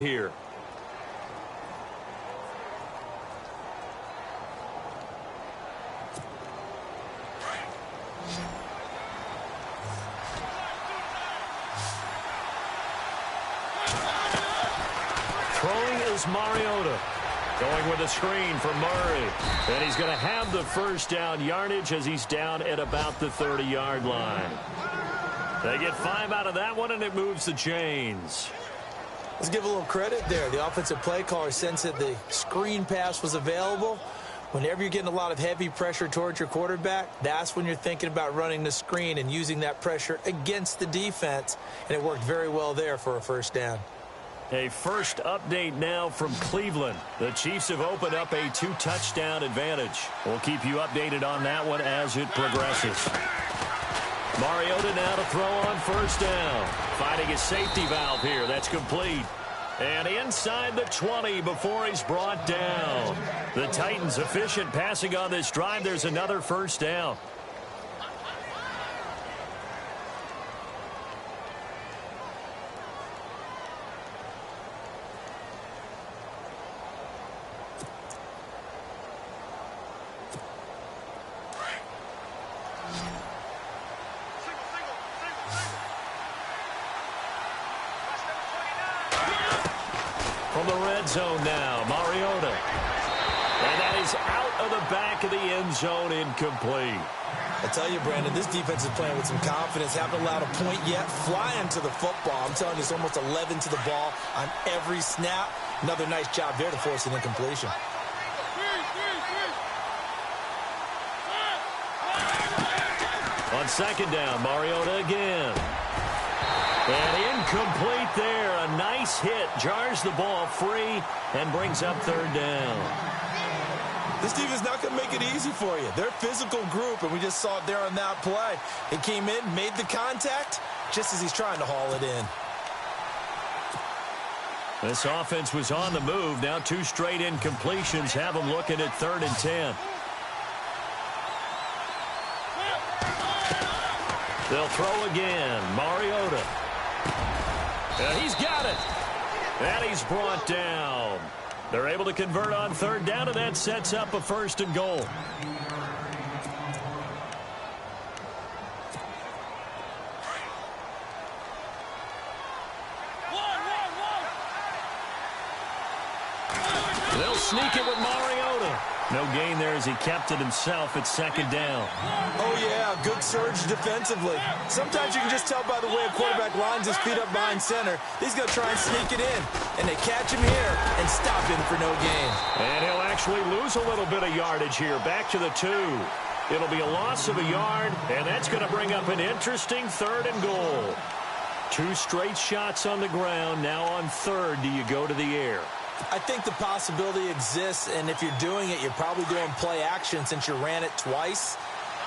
here. Throwing is Mariota. Going with a screen for Murray. And he's going to have the first down yardage as he's down at about the 30-yard line. They get 5 out of that one, and it moves the chains. Let's give a little credit there. The offensive play caller sensed that the screen pass was available. Whenever you're getting a lot of heavy pressure towards your quarterback, that's when you're thinking about running the screen and using that pressure against the defense. And it worked very well there for a first down. A first update now from Cleveland. The Chiefs have opened up a 2-touchdown advantage. We'll keep you updated on that one as it progresses. Mariota now to throw on first down. Finding a safety valve here. That's complete. And inside the 20 before he's brought down. The Titans efficient passing on this drive. There's another first down. From the red zone now, Mariota. And that is out of the back of the end zone, incomplete. I tell you, Brandon, this defense is playing with some confidence. Haven't allowed a point yet. Flying to the football. I'm telling you, it's almost 11 to the ball on every snap. Another nice job there to force an incompletion. On second down, Mariota again. And incomplete there. A nice hit. Jars the ball free and brings up third down. This defense is not going to make it easy for you. They're a physical group, and we just saw it there on that play. He came in, made the contact, just as he's trying to haul it in. This offense was on the move. Now 2 straight incompletions have them looking at 3rd and 10. They'll throw again. Mariota. And he's got it. And he's brought down. They're able to convert on 3rd down, and that sets up a 1st and goal. They'll sneak it with Mariota. No gain there as he kept it himself at 2nd down. Oh, yeah, good surge defensively. Sometimes you can just tell by the way a quarterback lines his feet up behind center. He's going to try and sneak it in. And they catch him here and stop him for no gain. And he'll actually lose a little bit of yardage here. Back to the 2. It'll be a loss of a yard, and that's going to bring up an interesting 3rd and goal. 2 straight shots on the ground. Now on 3rd, do you go to the air? I think the possibility exists, and if you're doing it, you're probably doing play action since you ran it twice.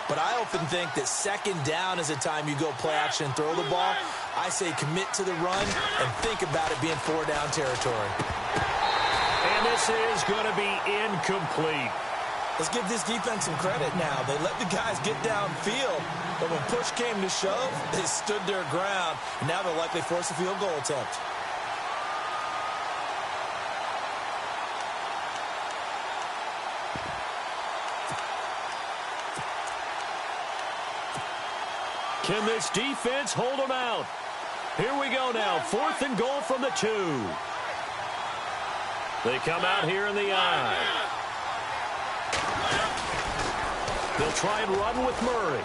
But I often think that 2nd down is the time you go play action and throw the ball. I say commit to the run and think about it being 4-down territory. And this is going to be incomplete. Let's give this defense some credit now. They let the guys get downfield, but when push came to shove, they stood their ground, and now they'll likely force a field goal attempt. Can this defense hold them out? Here we go now. 4th and goal from the 2. They come out here in the I. They'll try and run with Murray.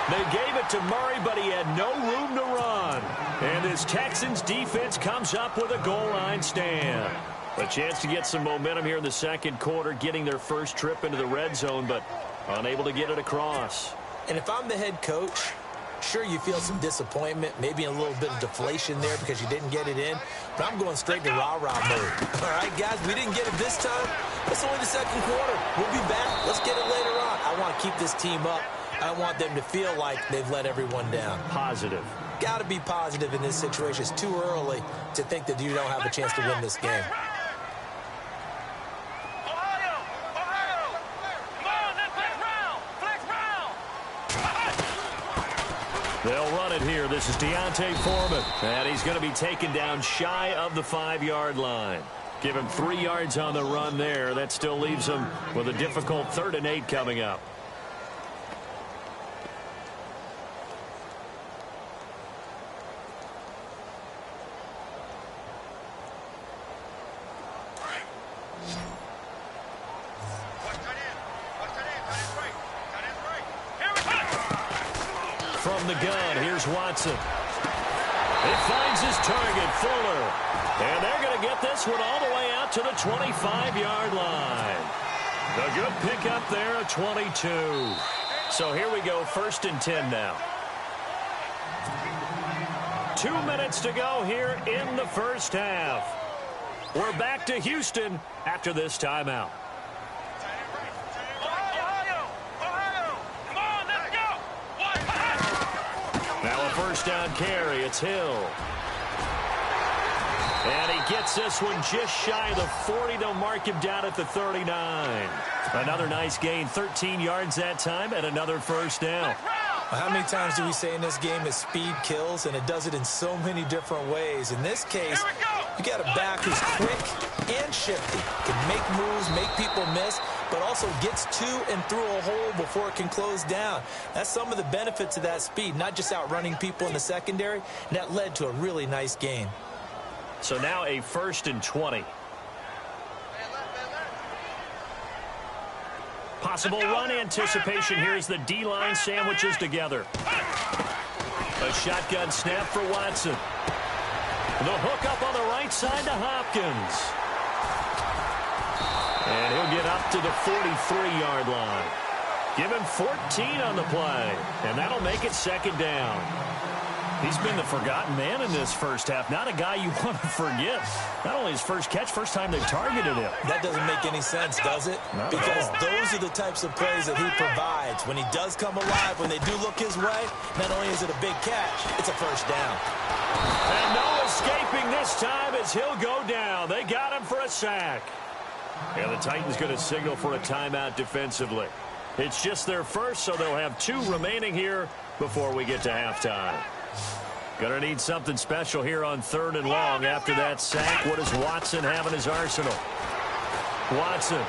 They gave it to Murray, but he had no room to run. And this Texans defense comes up with a goal line stand. A chance to get some momentum here in the 2nd quarter, getting their first trip into the red zone, but unable to get it across. And if I'm the head coach, sure, you feel some disappointment, maybe a little bit of deflation there because you didn't get it in, but I'm going straight to rah-rah mode. All right, guys, we didn't get it this time. It's only the 2nd quarter. We'll be back. Let's get it later on. I want to keep this team up. I want them to feel like they've let everyone down. Positive. Got to be positive in this situation. It's too early to think that you don't have a chance to win this game. They'll run it here. This is Deontay Foreman. And he's going to be taken down shy of the 5-yard line. Give him 3 yards on the run there. That still leaves him with a difficult 3rd and 8 coming up. From the gun, here's Watson. He finds his target, Fuller. And they're going to get this one all the way out to the 25-yard line. A good pickup there at 22. So here we go, 1st and 10 now. 2 minutes to go here in the first half. We're back to Houston after this timeout. Now a first down carry. It's Hill. And he gets this one just shy of the 40. They'll mark him down at the 39. Another nice gain, 13 yards that time, and another first down. How many times do we say in this game that speed kills, and it does it in so many different ways? In this case, you got a back who's quick and shifty, can make moves, make people miss, but also gets to and through a hole before it can close down. That's some of the benefits of that speed, not just outrunning people in the secondary, and that led to a really nice gain. So now a 1st and 20. Possible run anticipation here as the D-line sandwiches together. A shotgun snap for Watson. The hook up on the right side to Hopkins. And he'll get up to the 43-yard line. Give him 14 on the play, and that'll make it 2nd down. He's been the forgotten man in this first half. Not a guy you want to forget. Not only his first catch, first time they've targeted him. That doesn't make any sense, does it? Because those are the types of plays that he provides. When he does come alive, when they do look his way, not only is it a big catch, it's a first down. And no escaping this time as he'll go down. They got him for a sack. And the Titans going to signal for a timeout defensively. It's just their first, so they'll have 2 remaining here before we get to halftime. Going to need something special here on 3rd and long after that sack. What does Watson have in his arsenal? Watson.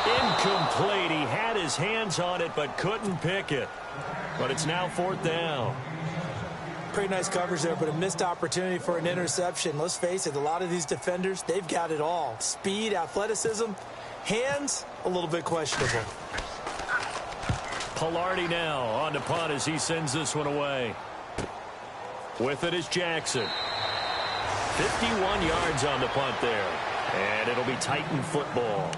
Incomplete. He had his hands on it but couldn't pick it. But it's now 4th down. Pretty nice coverage there, but a missed opportunity for an interception. Let's face it, a lot of these defenders, they've got it all. Speed, athleticism, hands, a little bit questionable. Pilardi now on to punt as he sends this one away. With it is Jackson. 51 yards on the punt there. And it'll be Titan football.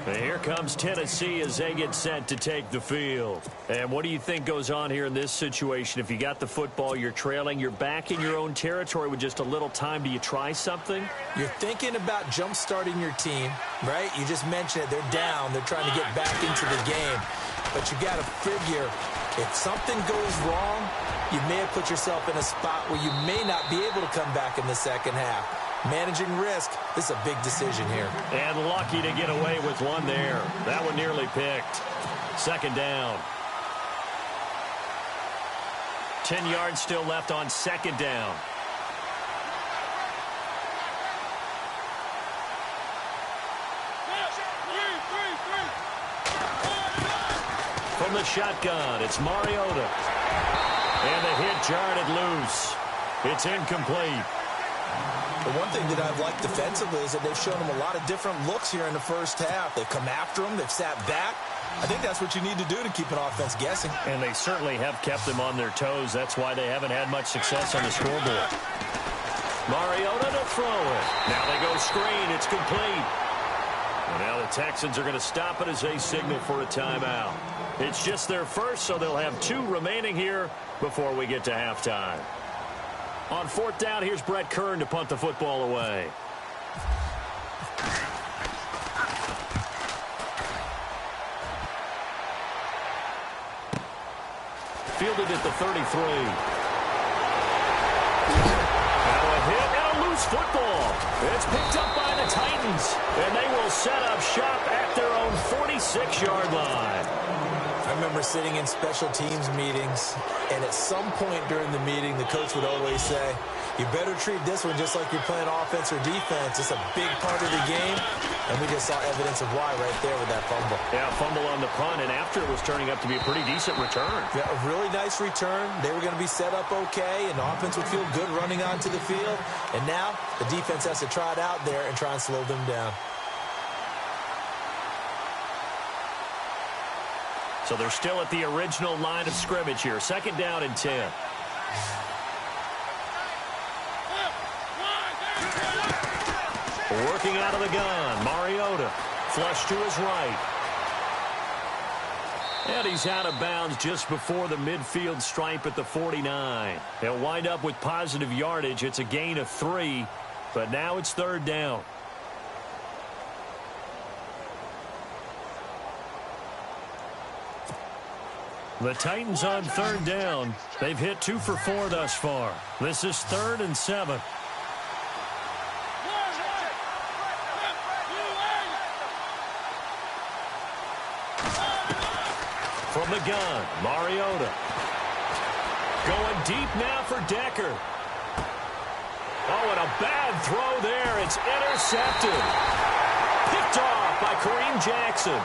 And here comes Tennessee as they get set to take the field. And what do you think goes on here in this situation? If you got the football, you're trailing, you're back in your own territory with just a little time. Do you try something? You're thinking about jump-starting your team, right? You just mentioned it. They're down. They're trying to get back into the game. But you got to figure, if something goes wrong, you may have put yourself in a spot where you may not be able to come back in the second half. Managing risk, this is a big decision here. And lucky to get away with one there. That one nearly picked. 2nd down. 10 yards still left on 2nd down. From the shotgun, it's Mariota. And the hit jarred it loose. It's incomplete. The one thing that I've liked defensively is that they've shown him a lot of different looks here in the first half. They've come after him. They've sat back. I think that's what you need to do to keep an offense guessing. And they certainly have kept them on their toes. That's why they haven't had much success on the scoreboard. Mariota to throw it. Now they go screen. It's complete. And now the Texans are going to stop it as they signal for a timeout. It's just their first, so they'll have 2 remaining here before we get to halftime. On 4th down, here's Brett Kern to punt the football away. Fielded at the 33. Now a hit and a loose football. It's picked up by the Titans, and they will set up shop at their own 46-yard line. I remember sitting in special teams meetings, and at some point during the meeting, the coach would always say, you better treat this one just like you're playing offense or defense. It's a big part of the game, and we just saw evidence of why right there with that fumble. Yeah, fumble on the punt, and after it was turning up to be a pretty decent return. Yeah, a really nice return. They were going to be set up okay, and the offense would feel good running onto the field. And now the defense has to try it out there and try and slow them down. So they're still at the original line of scrimmage here. 2nd down and 10. Working out of the gun, Mariota. Flush to his right. And he's out of bounds just before the midfield stripe at the 49. He'll wind up with positive yardage. It's a gain of 3, but now it's 3rd down. The Titans on 3rd down. They've hit 2 for 4 thus far. This is 3rd and 7. From the gun, Mariota. Going deep now for Decker. Oh, and a bad throw there. It's intercepted. Picked off by Kareem Jackson.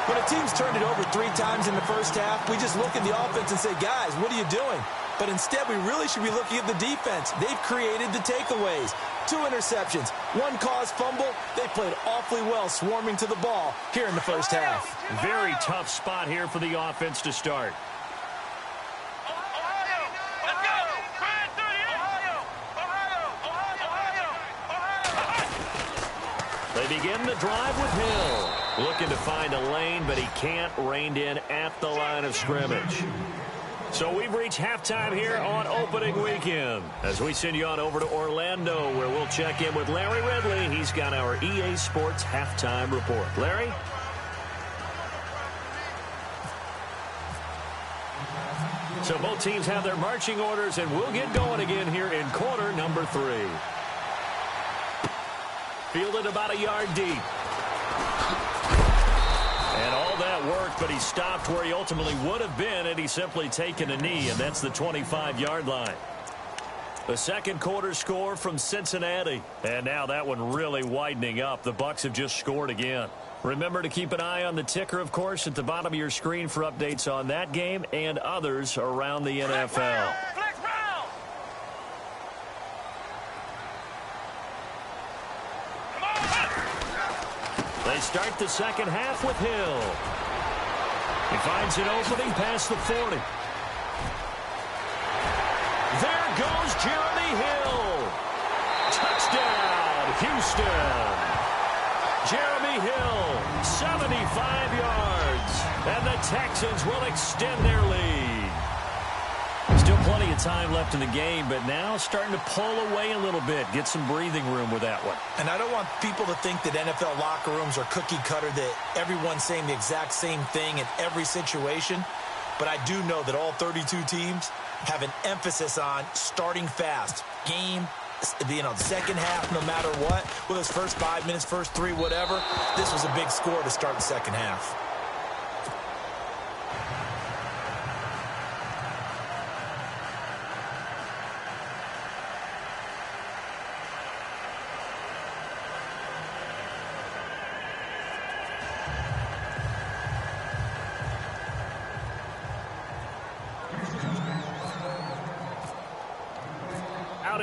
When a team's turned it over 3 times in the first half, we just look at the offense and say, guys, what are you doing? But instead, we really should be looking at the defense. They've created the takeaways. 2 interceptions, 1 caused fumble. They played awfully well swarming to the ball here in the first half. Very tough spot here for the offense to start. They begin the drive with Hill. Looking to find a lane, but he can't. Reined in at the line of scrimmage. So we've reached halftime here on opening weekend as we send you on over to Orlando, where we'll check in with Larry Ridley. He's got our EA Sports halftime report. Larry? So both teams have their marching orders, and we'll get going again here in quarter number 3. Fielded about a yard deep. And all that worked, but he stopped where he ultimately would have been had he simply taken a knee, and that's the 25-yard line. The 2nd quarter score from Cincinnati. And now that one really widening up. The Bucs have just scored again. Remember to keep an eye on the ticker, of course, at the bottom of your screen for updates on that game and others around the NFL. They start the second half with Hill. He finds an opening past the 40. There goes Jeremy Hill. Touchdown, Houston. Jeremy Hill, 75 yards. And the Texans will extend their lead. Still plenty of time left in the game, but now starting to pull away a little bit. Get some breathing room with that one. And I don't want people to think that NFL locker rooms are cookie cutter, that everyone's saying the exact same thing in every situation. But I do know that all 32 teams have an emphasis on starting fast. Game, second half, no matter what. Whether it's first 5 minutes, first 3, whatever. This was a big score to start the second half.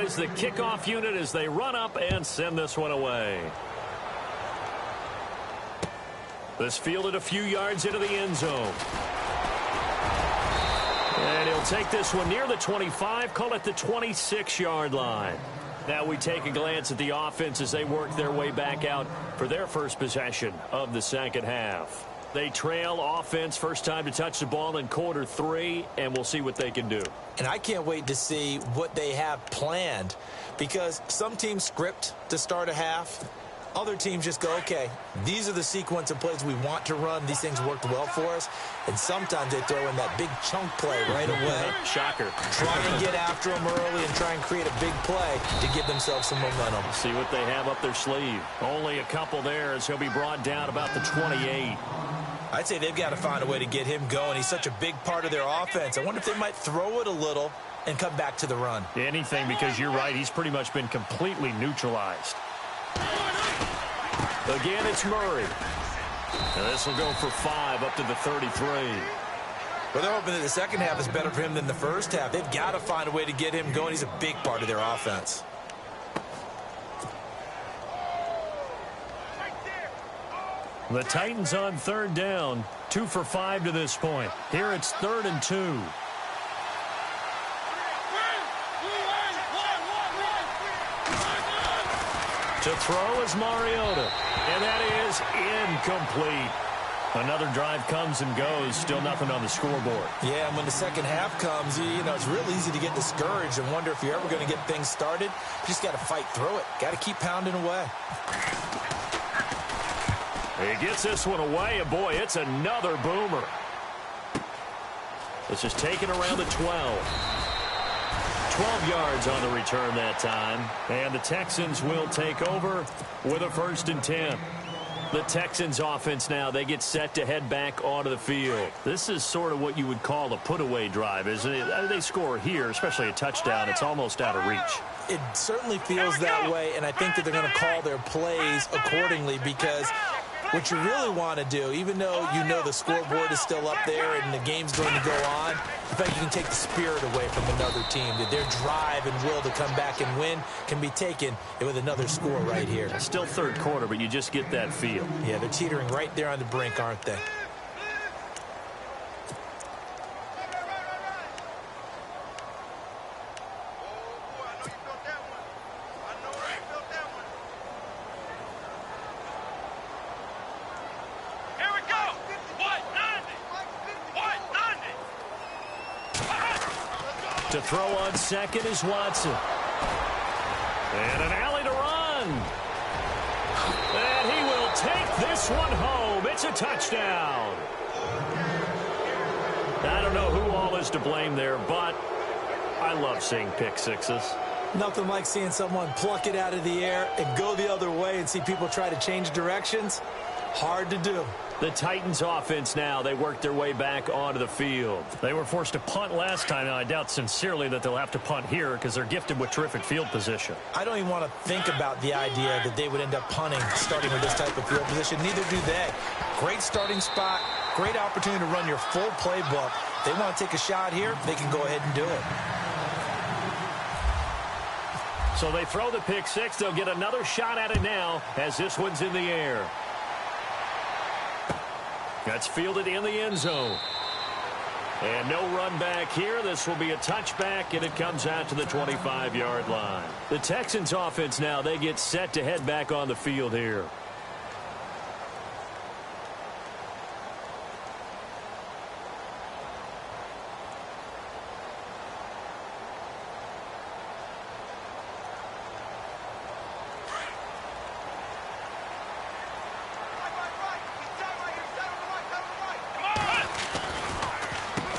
Is the kickoff unit as they run up and send this one away. This fielded a few yards into the end zone. And he'll take this one near the 25, call it the 26-yard line. Now we take a glance at the offense as they work their way back out for their first possession of the second half. They trail offense, first time to touch the ball in quarter 3, and we'll see what they can do. And I can't wait to see what they have planned, because some teams script to start a half. Other teams just go, okay, these are the sequence of plays we want to run. These things worked well for us. And sometimes they throw in that big chunk play right away. Shocker. Try and get after them early and try and create a big play to give themselves some momentum. See what they have up their sleeve. Only a couple there as he'll be brought down about the 28. I'd say they've got to find a way to get him going. He's such a big part of their offense. I wonder if they might throw it a little and come back to the run. Anything, because you're right. He's pretty much been completely neutralized. Again, it's Murray. And this will go for 5 up to the 33. Well, they're hoping that the second half is better for him than the first half. They've got to find a way to get him going. He's a big part of their offense. The Titans on 3rd down. 2 for 5 to this point. Here it's 3rd and 2. To throw is Mariota. And that is incomplete. Another drive comes and goes. Still nothing on the scoreboard. Yeah, and when the second half comes, you know, it's real easy to get discouraged and wonder if you're ever going to get things started. You just got to fight through it. Got to keep pounding away. He gets this one away, and boy, it's another boomer. This is taken around the 12. 12 yards on the return that time. And the Texans will take over with a 1st and 10. The Texans offense now, they get set to head back onto the field. This is sort of what you would call a put-away drive, isn't it? They score here, especially a touchdown. It's almost out of reach. It certainly feels that way, and I think that they're going to call their plays accordingly because what you really want to do, even though you know the scoreboard is still up there and the game's going to go on, in fact, you can take the spirit away from another team. That their drive and will to come back and win can be taken with another score right here. Still 3rd quarter, but you just get that feel. Yeah, they're teetering right there on the brink, aren't they? To throw on 2nd is Watson. And an alley to run. And he will take this one home. It's a touchdown. I don't know who all is to blame there, but I love seeing pick sixes. Nothing like seeing someone pluck it out of the air and go the other way and see people try to change directions. Hard to do. The Titans offense now, they work their way back onto the field. They were forced to punt last time. Now, I doubt sincerely that they'll have to punt here because they're gifted with terrific field position. I don't even want to think about the idea that they would end up punting starting with this type of field position. Neither do they. Great starting spot, great opportunity to run your full playbook. They want to take a shot here, they can go ahead and do it. So they throw the pick six. They'll get another shot at it now as this one's in the air. That's fielded in the end zone. And no run back here. This will be a touchback, and it comes out to the 25-yard line. The Texans offense now, they get set to head back on the field here.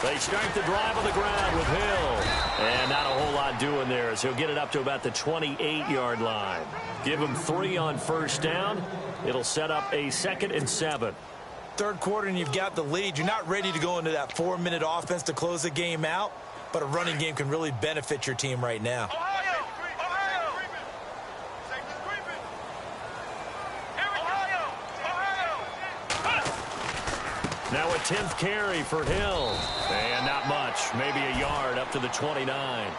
They start the drive on the ground with Hill. And not a whole lot doing there as he'll get it up to about the 28-yard line. Give him 3 on first down. It'll set up a 2nd and 7. Third quarter and you've got the lead. You're not ready to go into that 4-minute offense to close the game out, but a running game can really benefit your team right now. Now a 10th carry for Hill. And not much. Maybe a yard up to the 29.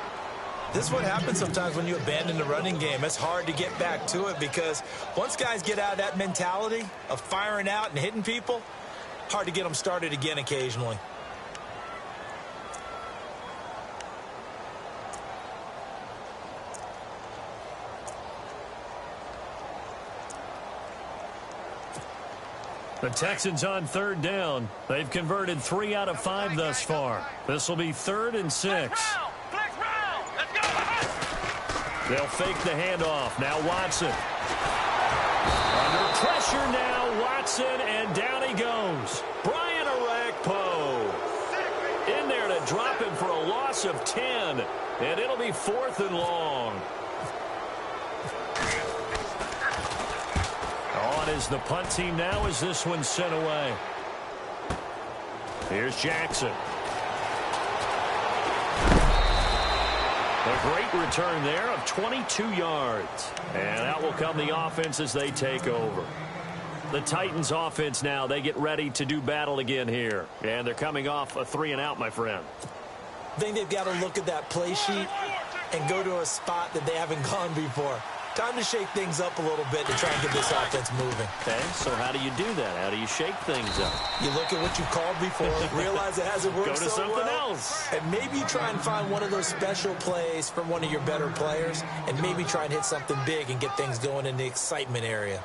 This is what happens sometimes when you abandon the running game. It's hard to get back to it because once guys get out of that mentality of firing out and hitting people, hard to get them started again occasionally. The Texans on third down. They've converted 3 out of 5 thus far. This will be 3rd and 6. They'll fake the handoff. Now Watson. Under pressure now, Watson, and down he goes. Brian Orakpo in there to drop him for a loss of 10, and it'll be 4th and long. On is the punt team now as this one's sent away. Here's Jackson. A great return there of 22 yards. And out will come the offense as they take over. The Titans offense now, they get ready to do battle again here. And they're coming off a 3-and-out, my friend. I think they've got to look at that play sheet and go to a spot that they haven't gone before. Time to shake things up a little bit to try and get this offense moving. Okay, so how do you do that? How do you shake things up? You look at what you called before, realize it hasn't worked Go to so something well, else. and maybe try and find one of those special plays from one of your better players, and maybe try and hit something big and get things going in the excitement area.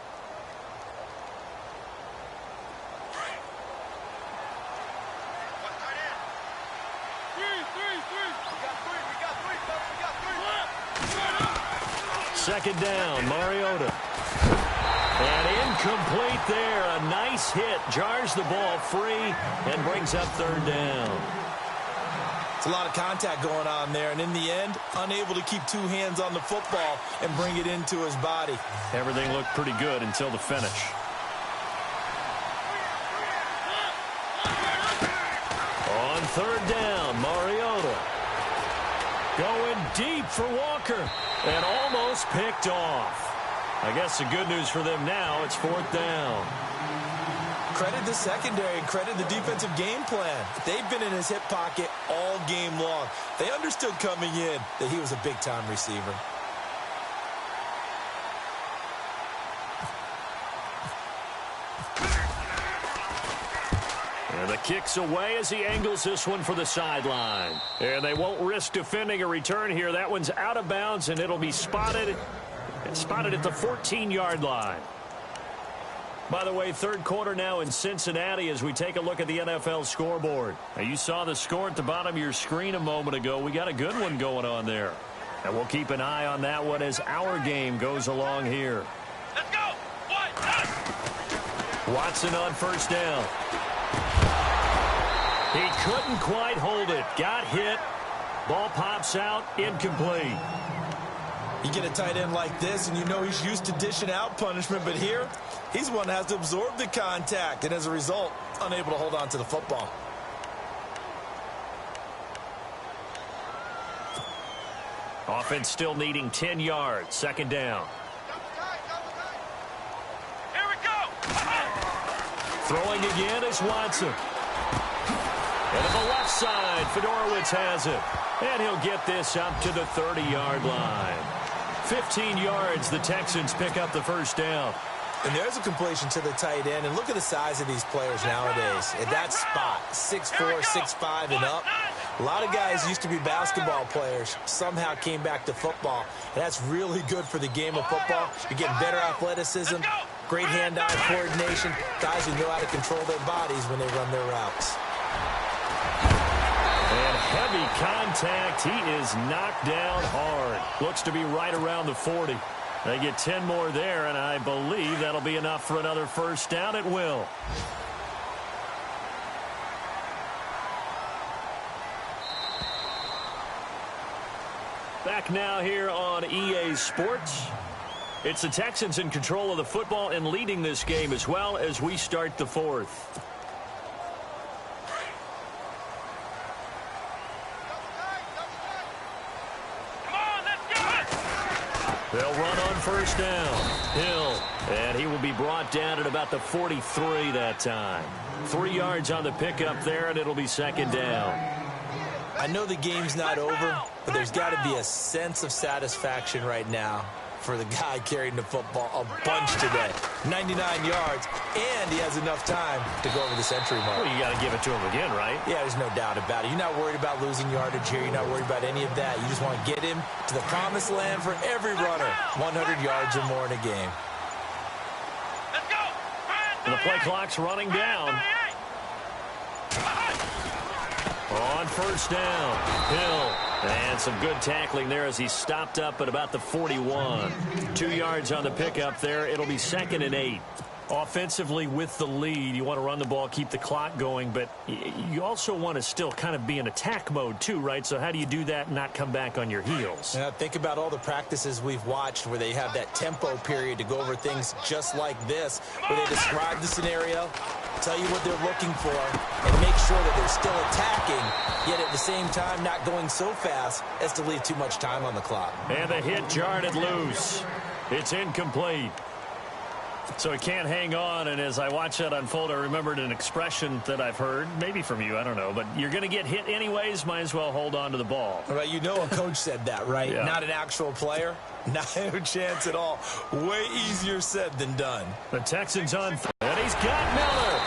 Second down, Mariota. And incomplete there. A nice hit. Jars the ball free and brings up 3rd down. It's a lot of contact going on there, and in the end, unable to keep 2 hands on the football and bring it into his body. Everything looked pretty good until the finish. On 3rd down, Mariota. Going deep for Walker. And almost picked off. I guess the good news for them now, it's 4th down. Credit the secondary and credit the defensive game plan. They've been in his hip pocket all game long. They understood coming in that he was a big-time receiver. And the kick's away as he angles this one for the sideline. And they won't risk defending a return here. That one's out of bounds, and it'll be spotted. It's spotted at the 14-yard line. By the way, 3rd quarter now in Cincinnati as we take a look at the NFL scoreboard. Now, you saw the score at the bottom of your screen a moment ago. We got a good one going on there. And we'll keep an eye on that one as our game goes along here. Let's go! Watson on 1st down. He couldn't quite hold it. Got hit. Ball pops out. Incomplete. You get a tight end like this, and you know he's used to dishing out punishment, but here, he's one that has to absorb the contact, and as a result, unable to hold on to the football. Offense still needing 10 yards. 2nd down. Here we go! Throwing again is Watson. And to the left side, Fedorowicz has it. And he'll get this up to the 30-yard line. 15 yards, the Texans pick up the 1st down. And there's a completion to the tight end. And look at the size of these players nowadays. At that spot, 6'4", 6'5", and up. A lot of guys used to be basketball players, somehow came back to football. And that's really good for the game of football. You're getting better athleticism, great hand-eye coordination, guys who know how to control their bodies when they run their routes. And heavy contact. He is knocked down hard. Looks to be right around the 40. They get 10 more there, and I believe that'll be enough for another 1st down. It will. Back now here on EA Sports. It's the Texans in control of the football and leading this game as well as we start the 4th. They'll run on 1st down. Hill. And he will be brought down at about the 43 that time. 3 yards on the pickup there, and it'll be 2nd down. I know the game's not over, but there's got to be a sense of satisfaction right now for the guy carrying the football a bunch today. 99 yards, and he has enough time to go over this entry mark. Well, you got to give it to him again, right? Yeah, there's no doubt about it. You're not worried about losing yardage here. You're not worried about any of that. You just want to get him to the promised land for every runner. 100 yards or more in a game. Let's go! And the play clock's running down. On first down, Hill. And some good tackling there as he stopped up at about the 41. 2 yards on the pickup there. It'll be 2nd and 8. Offensively with the lead, you want to run the ball, keep the clock going, but you also want to still kind of be in attack mode too, right? So how do you do that and not come back on your heels? Yeah, think about all the practices we've watched where they have that tempo period to go over things just like this, where they describe the scenario, tell you what they're looking for, and make sure that they're still attacking, yet at the same time not going so fast as to leave too much time on the clock. And the hit jarred it loose. It's incomplete. So he can't hang on, and as I watch that unfold, I remembered an expression that I've heard, maybe from you, I don't know, but you're going to get hit anyways, might as well hold on to the ball. Right, you know a coach said that, right? Yeah. Not an actual player. Not a chance at all. Way easier said than done. The Texans on, and he's got Miller.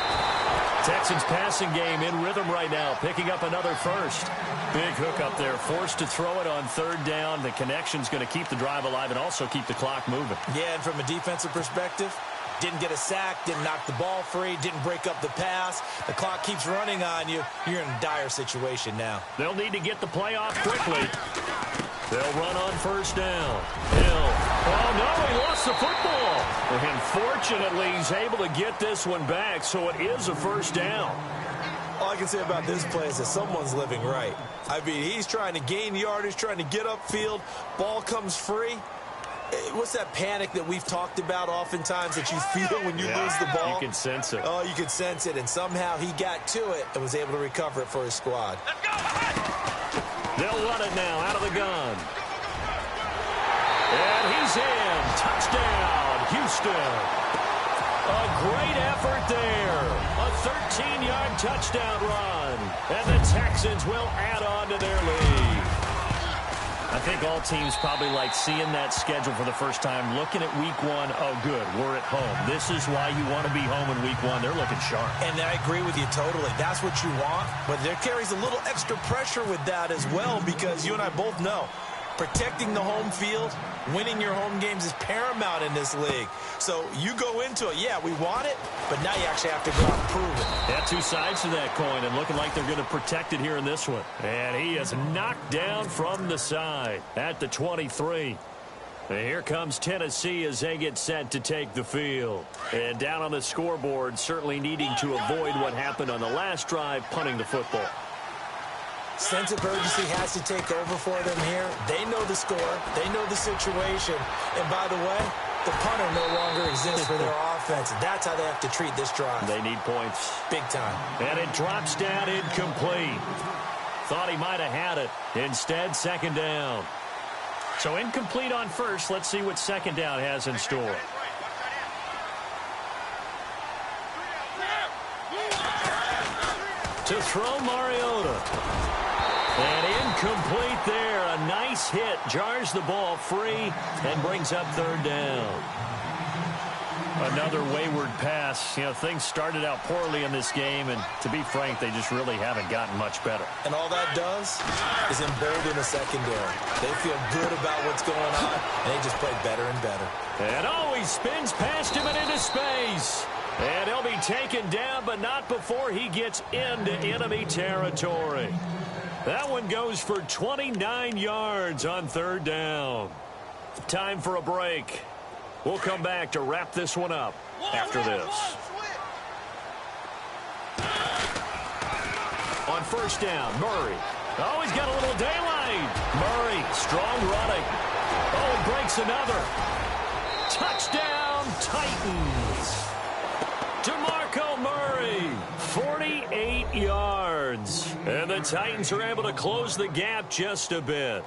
Texans passing game in rhythm right now, picking up another first. Big hook up there, forced to throw it on 3rd down. The connection's going to keep the drive alive and also keep the clock moving. Yeah, and from a defensive perspective, didn't get a sack, didn't knock the ball free, didn't break up the pass. The clock keeps running on you. You're in a dire situation now. They'll need to get the play off quickly. They'll run on first down. Hill. Oh, no, he lost the football. And fortunately, he's able to get this one back, so it is a first down. All I can say about this play is that someone's living right. I mean, he's trying to gain yardage, trying to get upfield. Ball comes free. What's that panic that we've talked about oftentimes that you feel when you lose the ball? You can sense it. Oh, you can sense it, and somehow he got to it and was able to recover it for his squad. Let's go! They'll run it now out of the gun. And he's in. Touchdown, Houston. A great effort there. A 13-yard touchdown run. And the Texans will add on to their lead. I think all teams probably like seeing that schedule for the first time, looking at week 1. Oh, good, we're at home. This is why you want to be home in week 1. They're looking sharp. And I agree with you totally. That's what you want. But there carries a little extra pressure with that as well, because you and I both know protecting the home field, winning your home games is paramount in this league. So you go into it, yeah, we want it, but now you actually have to go out and prove it. Yeah, 2 sides to that coin, and looking like they're going to protect it here in this one. And he is knocked down from the side at the 23. And here comes Tennessee as they get set to take the field. And down on the scoreboard, certainly needing to avoid what happened on the last drive, punting the football. Sense of urgency has to take over for them here. They know the score. They know the situation. And by the way, the punter no longer exists for their offense. That's how they have to treat this drive. They need points. Big time. And it drops down incomplete. Thought he might have had it. Instead, 2nd down. So incomplete on first. Let's see what 2nd down has in store. To throw Mariota. And incomplete there. A nice hit. Jars the ball free and brings up 3rd down. Another wayward pass. You know, things started out poorly in this game, and to be frank, they just really haven't gotten much better. And all that does is embolden the secondary. They feel good about what's going on, and they just play better and better. And he spins past him and into space. And he'll be taken down, but not before he gets into enemy territory. That one goes for 29 yards on 3rd down. Time for a break. We'll come back to wrap this one up after this. On first down, Murray. Oh, he's got a little daylight. Murray, strong running. Oh, and breaks another. Touchdown, Titans. DeMarco Murray, 48 yards. And the Titans are able to close the gap just a bit.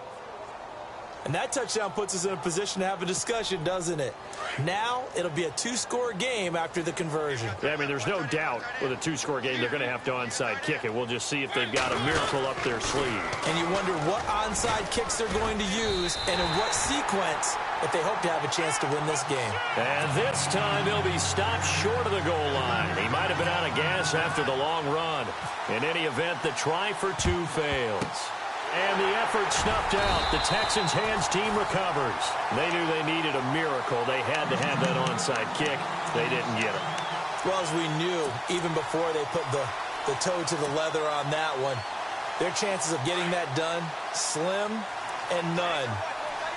And that touchdown puts us in a position to have a discussion, doesn't it? Now it'll be a 2-score game after the conversion. I mean, there's no doubt with a 2-score game they're going to have to onside kick it. We'll just see if they've got a miracle up their sleeve. And you wonder what onside kicks they're going to use and in what sequence if they hope to have a chance to win this game. And this time he'll be stopped short of the goal line. He might have been out of gas after the long run. In any event, the try for 2 fails. And the effort snuffed out. The Texans' hands team recovers. They knew they needed a miracle. They had to have that onside kick. They didn't get it. Well, as we knew, even before they put the toe to the leather on that one, Their chances of getting that done, slim and none.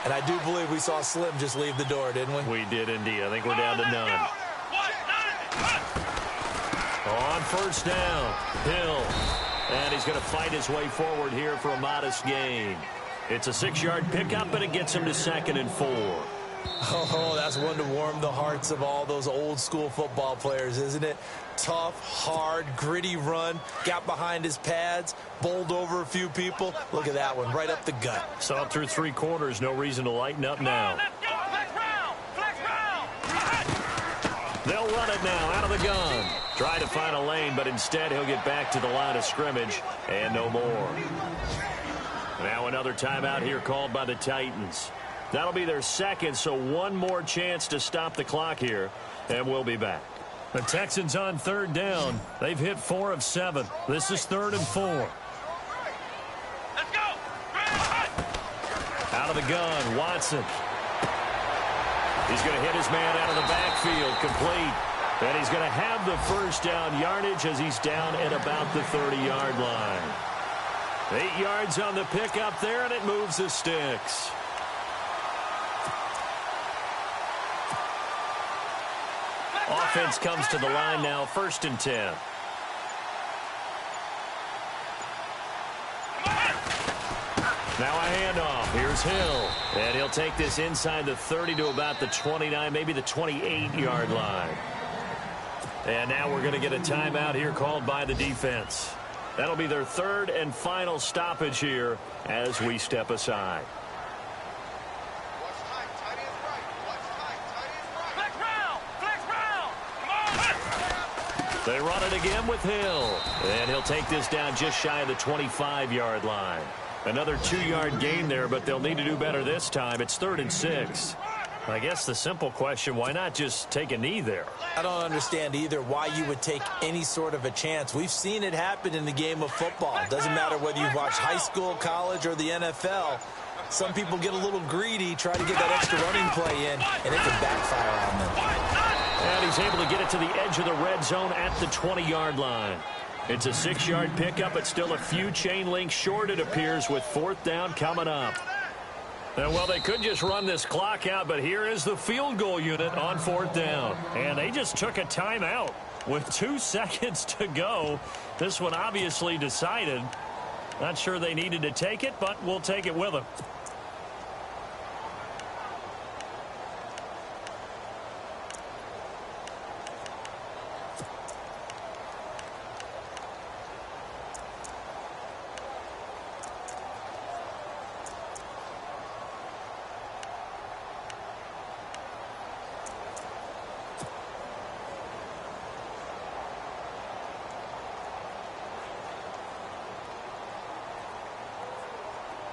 And I do believe we saw Slim just leave the door, didn't we? We did indeed. I think we're down to none. On first down, Hill. And he's going to fight his way forward here for a modest gain. It's a 6-yard pickup, and it gets him to 2nd and 4. Oh, that's one to warm the hearts of all those old-school football players, isn't it? Tough, hard, gritty run. Got behind his pads, bowled over a few people. Look at that one, right up the gut. So through 3 quarters, no reason to lighten up now. They'll run it now out of the gun. Try to find a lane, but instead he'll get back to the line of scrimmage and no more. Now another timeout here called by the Titans. That'll be their 2nd, so one more chance to stop the clock here, and we'll be back. The Texans on 3rd down. They've hit 4 of 7. This is 3rd and 4. Let's go. Out of the gun, Watson. He's going to hit his man out of the backfield, complete. And he's going to have the first down yardage as he's down at about the 30-yard line. 8 yards on the pickup there, and it moves the sticks. Offense comes to the line now, 1st and 10. Now a handoff. Here's Hill. And he'll take this inside the 30 to about the 29, maybe the 28-yard line. And now we're going to get a timeout here called by the defense. That'll be their 3rd and final stoppage here as we step aside. They run it again with Hill. And he'll take this down just shy of the 25-yard line. Another 2-yard gain there, but they'll need to do better this time. It's 3rd and 6. I guess the simple question, why not just take a knee there? I don't understand either why you would take any sort of a chance. We've seen it happen in the game of football. It doesn't matter whether you've watched high school, college, or the NFL. Some people get a little greedy, try to get that extra running play in, and it can backfire on them. And he's able to get it to the edge of the red zone at the 20-yard line. It's a 6-yard pickup, but still a few chain links short, it appears, with 4th down coming up. And, well, they could just run this clock out, but here is the field goal unit on 4th down. And they just took a timeout with 2 seconds to go. This one obviously decided. Not sure they needed to take it, but we'll take it with them.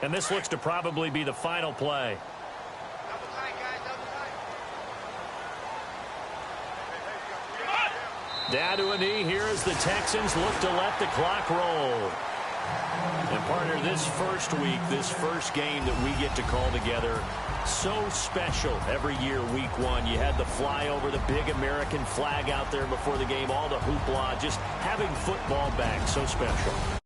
And this looks to probably be the final play. Down to a knee here as the Texans look to let the clock roll. And partner, this first week, this first game that we get to call together, so special every year, week 1. You had the flyover, the big American flag out there before the game, all the hoopla, just having football back, so special.